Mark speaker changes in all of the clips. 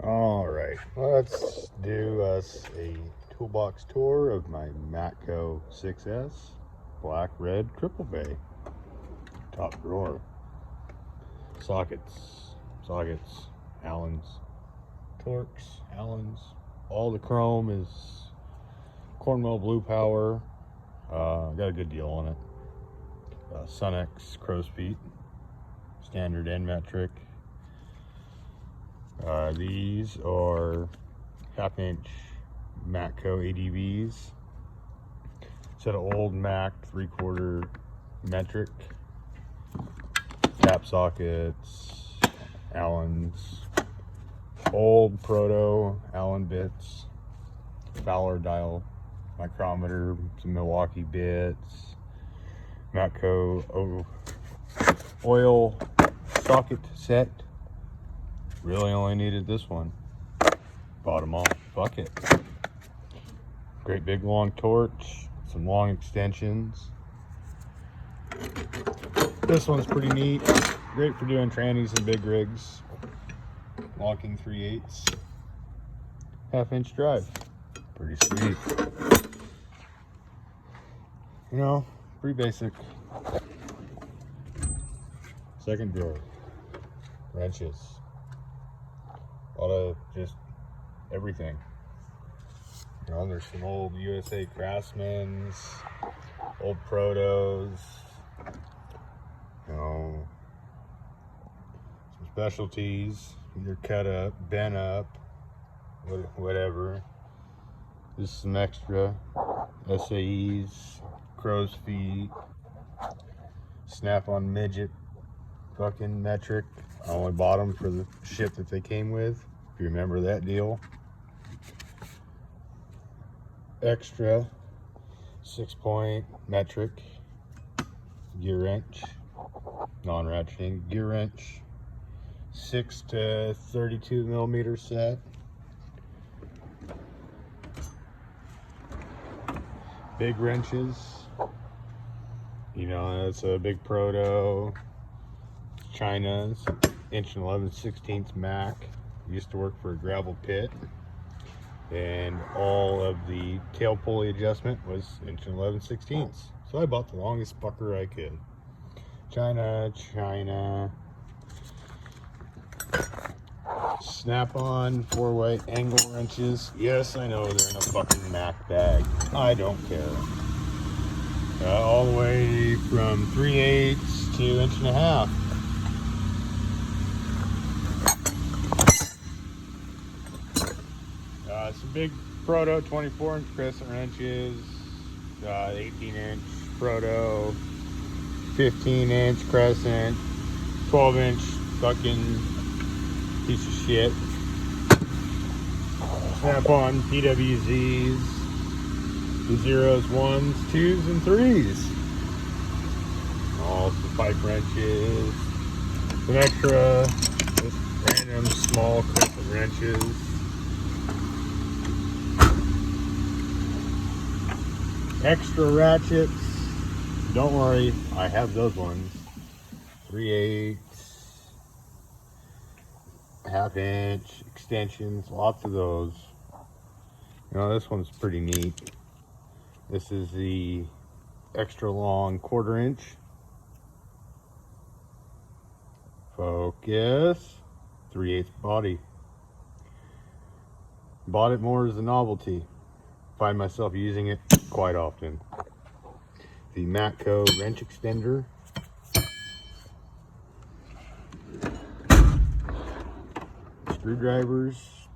Speaker 1: All right, let's do us a toolbox tour of my Matco 6S black red triple bay. Top drawer, sockets, Allens, Torx, Allens. All the chrome is Cornwell Blue Power. Got a good deal on it. Sunex crow's feet, standard and metric. These are 1/2-inch Matco ADVs. Set of old Mac 3/4 metric. Tap sockets, Allens, old proto Allen bits, Fowler dial micrometer, some Milwaukee bits, Matco oil socket set. Really only needed this one. Bought them all. Fuck it. Great big long torch, some long extensions. This one's pretty neat. Great for doing trannies and big rigs. Locking 3/8. 1/2-inch drive. Pretty sweet. You know, pretty basic. Second drawer. Wrenches. A lot of just everything. You know, there's some old USA Craftsman's, old Protos, you know, some specialties, either cut up, bent up, whatever. This is some extra SAEs, crow's feet, snap-on midget, fucking metric. I only bought them for the shit that they came with, if you remember that deal. Extra 6-point metric gear wrench, non-ratcheting gear wrench, 6 to 32 millimeter set. Big wrenches, you know, it's a big proto, China, 1 11/16 Mac. Used to work for a gravel pit, and all of the tail pulley adjustment was 1 11/16. So I bought the longest pucker I could. China. Snap-on 4-way angle wrenches. Yes, I know they're in a fucking Mac bag. I don't care. All the way from 3/8 to 1.5 inches. Some big proto 24-inch crescent wrenches, 18-inch proto, 15-inch crescent, 12-inch fucking piece of shit. Snap-on PWZs, the 0s, 1s, 2s, and 3s. All the pipe wrenches, some extra, just random small crescent wrenches. Extra ratchets. Don't worry, I have those ones. 3/8, 1/2-inch extensions, lots of those. You know, this one's pretty neat. This is the extra long 1/4 inch. Focus. 3/8 body. Bought it more as a novelty. Find myself using it quite often. The Matco wrench extender. Screwdrivers,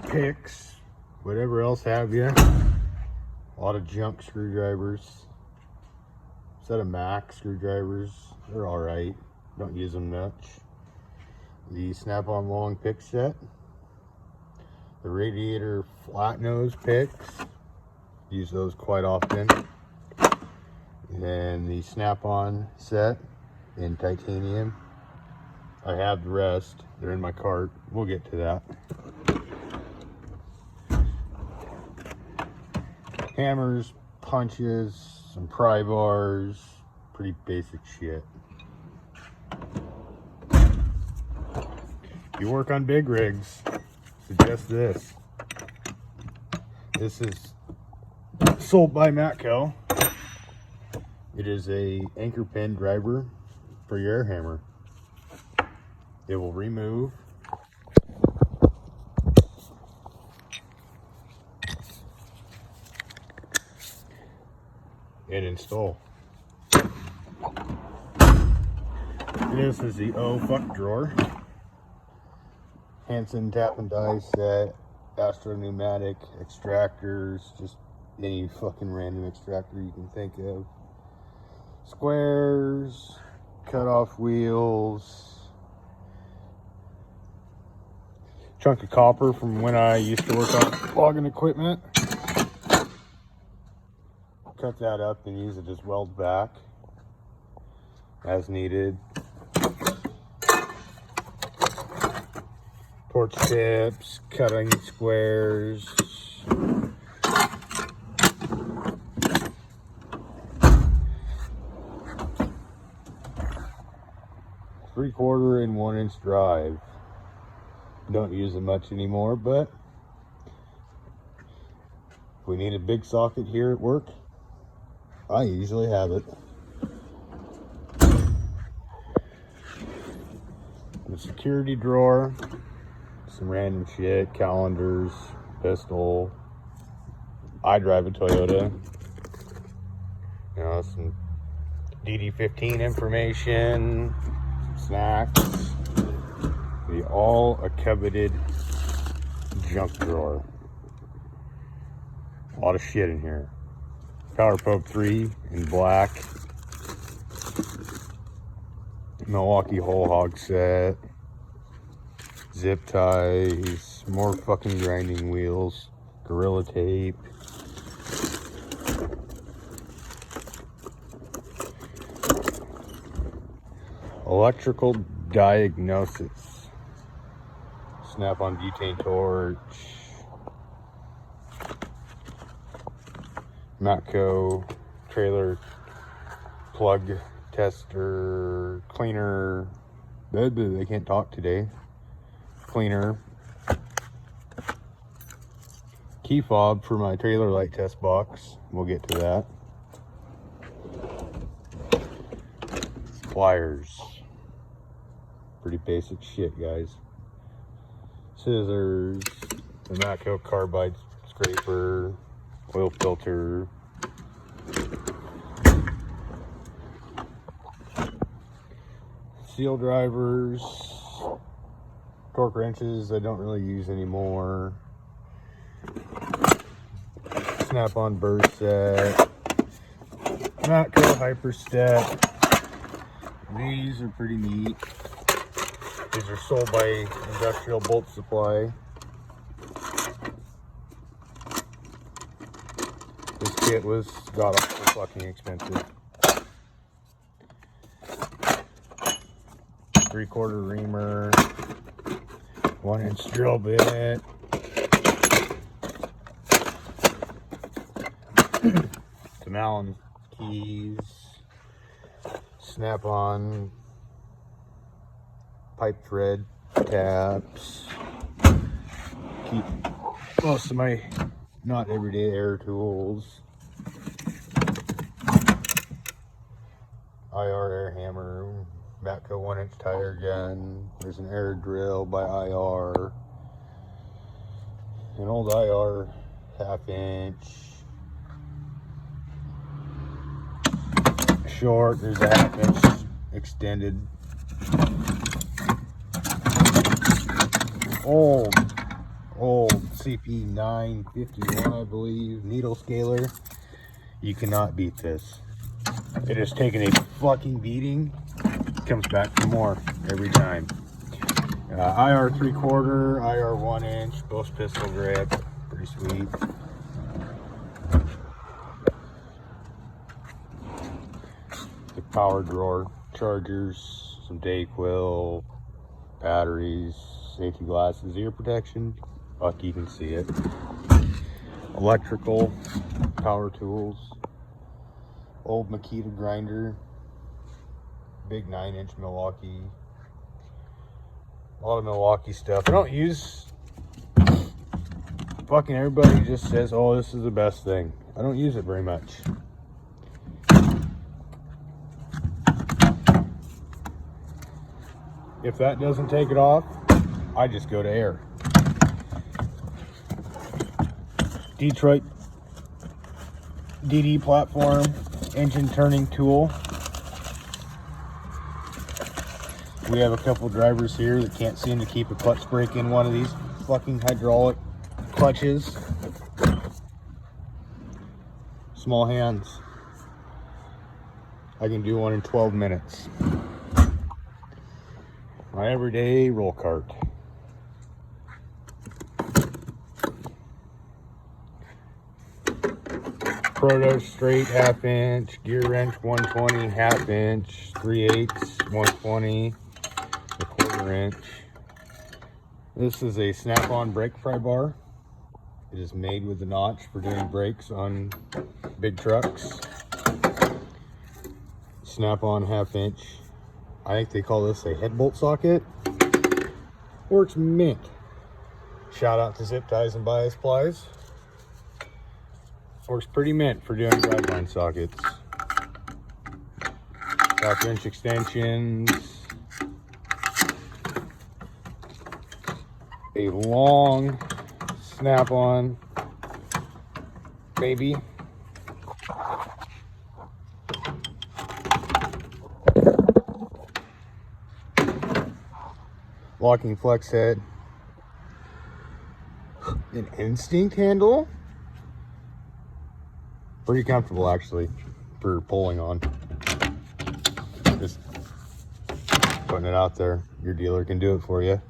Speaker 1: picks, whatever else have you. A lot of junk screwdrivers. Set of Mac screwdrivers. They're alright. Don't use them much. The snap-on long pick set. The radiator flat nose picks, use those quite often. And the snap-on set in titanium. I have the rest, they're in my cart, we'll get to that. Hammers, punches, some pry bars, pretty basic shit. You work on big rigs, suggest this. This is sold by Matco. It is a anchor pin driver for your air hammer. It will remove and install. This is the Oh Fuck drawer. Hansen tap and die set, Astro pneumatic extractors, just any fucking random extractor you can think of. Squares, cut off wheels, chunk of copper from when I used to work on logging equipment. Cut that up and use it as weld back as needed. Torch tips, cutting squares. 3/4 and 1-inch drive. Don't use it much anymore, but if we need a big socket here at work, I usually have it. The security drawer, some random shit, calendars, pistol. I drive a Toyota. You know, some DD15 information, some snacks. All a coveted junk drawer. A lot of shit in here. Power Poke 3 in black. Milwaukee whole hog set. Zip ties. More fucking grinding wheels. Gorilla tape. Electrical diagnosis. Snap-on butane torch. Matco trailer plug tester, cleaner. They can't talk today. Cleaner. Key fob for my trailer light test box. We'll get to that. Pliers. Pretty basic shit, guys. Scissors, the Matco carbide scraper, oil filter, seal drivers, torque wrenches I don't really use anymore, snap-on burst set, Matco hyper step. These are pretty neat. These are sold by Industrial Bolt Supply. This kit was god-awful fucking expensive. 3/4 reamer, 1-inch drill bit, some Allen keys, snap-on pipe thread taps. Keep most of my not everyday air tools. IR air hammer, Matco 1-inch tire gun. There's an air drill by IR. An old IR 1/2-inch. Short, there's a 1/2-inch extended. Old CP 951, I believe, needle scaler. You cannot beat this. It has taken a fucking beating. Comes back for more every time. IR 3/4, IR 1-inch, both pistol grip, pretty sweet. The power drawer, chargers, some Dayquil, batteries, safety glasses, ear protection. Fuck, you can see it. Electrical, power tools, old Makita grinder, big 9-inch Milwaukee. A lot of Milwaukee stuff. I don't use fucking everybody just says, oh, this is the best thing. I don't use it very much. If that doesn't take it off, I just go to air. Detroit DD platform engine turning tool. We have a couple drivers here that can't seem to keep a clutch brake in one of these fucking hydraulic clutches. Small hands. I can do one in 12 minutes. My everyday roll cart. Proto straight 1/2 inch, gear wrench 120, 1/2 inch, 3/8, 120, a 1/4 inch. This is a snap-on brake pry bar. It is made with the notch for doing brakes on big trucks. Snap-on 1/2 inch. I think they call this a head bolt socket. Works mint. Shout out to Zip Ties and Bias Plies. Works pretty mint for doing driveline sockets. 1/2 inch extensions. A long snap-on baby. Locking flex head. An instinct handle. Pretty comfortable actually for pulling on. Just putting it out there. Your dealer can do it for you.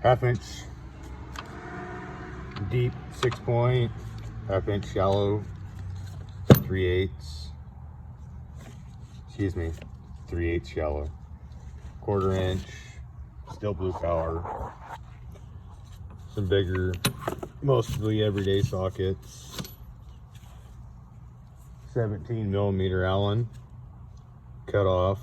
Speaker 1: 1/2 inch deep 6-point, 1/2 inch shallow 3/8. Excuse me, 3/8 shallow. 1/4 inch steel blue power. Some bigger, mostly everyday sockets. 17mm Allen cut off.